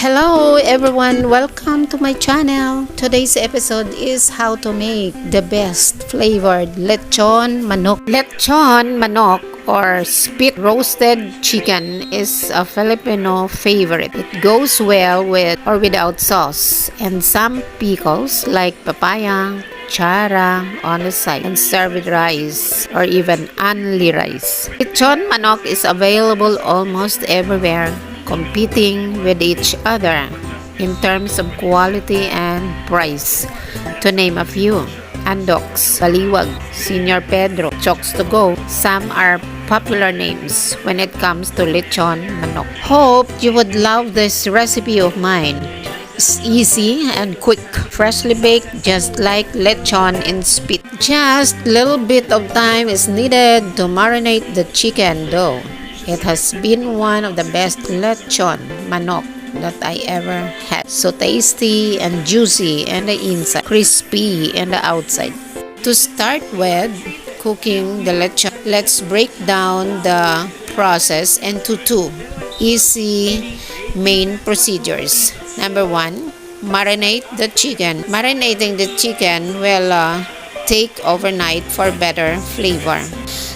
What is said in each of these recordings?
Hello everyone, welcome to my channel. Today's episode is how to make the best flavored lechon manok. Lechon manok or spit roasted chicken is a Filipino favorite. It goes well with or without sauce and some pickles like papaya, chara on the side and serve with rice or even only rice. Lechon manok is available almost everywhere, competing with each other in terms of quality and price. To name a few, Andox, Baliwag, Senior Pedro, Chokes to Go, some are popular names when it comes to lechon manok. Hope you would love this recipe of mine. It's easy and quick, freshly baked just like lechon in spit. Just little bit of time is needed to marinate the chicken though. It has been one of the best lechon manok that I ever had. So tasty and juicy in the inside, crispy in the outside. To start with cooking the lechon, let's break down the process into two easy main procedures. Number one, marinate the chicken. Marinating the chicken will take overnight for better flavor.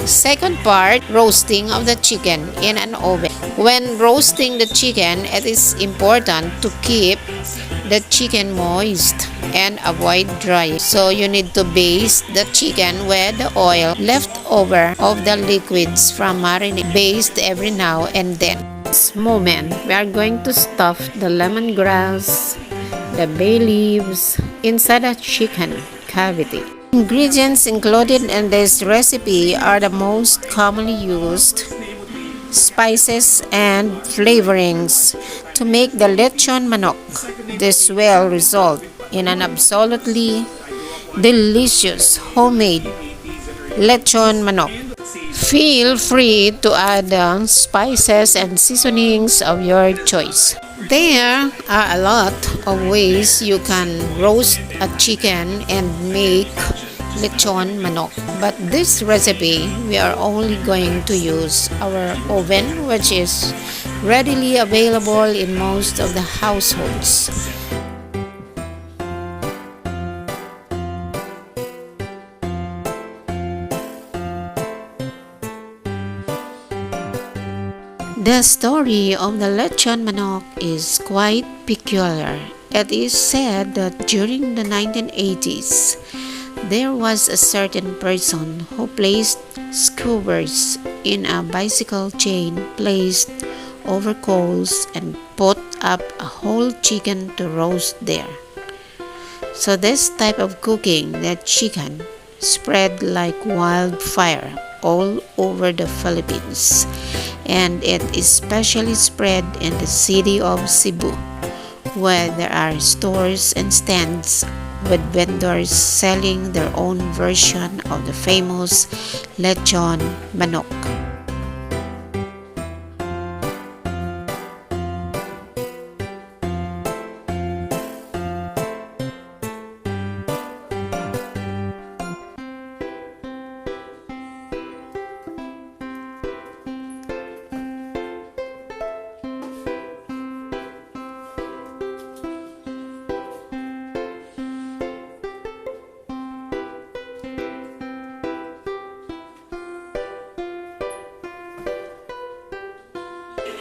Second part, roasting of the chicken in an oven. When roasting the chicken, it is important to keep the chicken moist and avoid dry. So you need to baste the chicken with the oil left over of the liquids from marinade. Baste every now and then. This moment, we are going to stuff the lemongrass, the bay leaves inside the chicken cavity. Ingredients included in this recipe are the most commonly used spices and flavorings to make the lechon manok. This will result in an absolutely delicious homemade lechon manok. Feel free to add spices and seasonings of your choice. There are a lot of ways you can roast a chicken and make lechon manok, but this recipe we are only going to use our oven, which is readily available in most of the households. The story of the lechon manok is quite peculiar. It is said that during the 1980s, there was a certain person who placed skewers in a bicycle chain placed over coals and put up a whole chicken to roast there. So this type of cooking the chicken spread like wildfire all over the Philippines, and it especially spread in the city of Cebu, where there are stores and stands with vendors selling their own version of the famous lechon manok.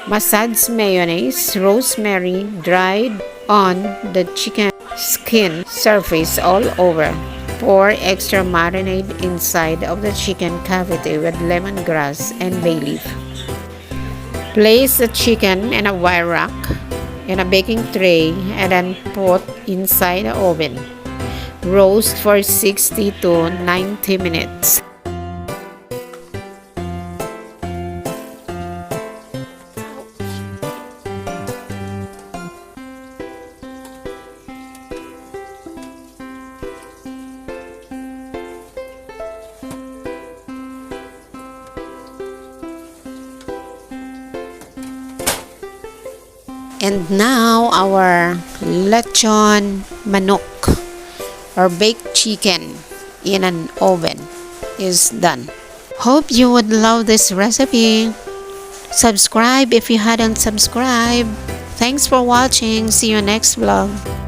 Massage mayonnaise, rosemary dried on the chicken skin surface all over. Pour extra marinade inside of the chicken cavity with lemongrass and bay leaf. Place the chicken in a wire rack in a baking tray and then put inside the oven. Roast for 60 to 90 minutes. And now our lechon manok or baked chicken in an oven is done. Hope you would love this recipe. Subscribe if you hadn't subscribed. Thanks for watching. See you next vlog.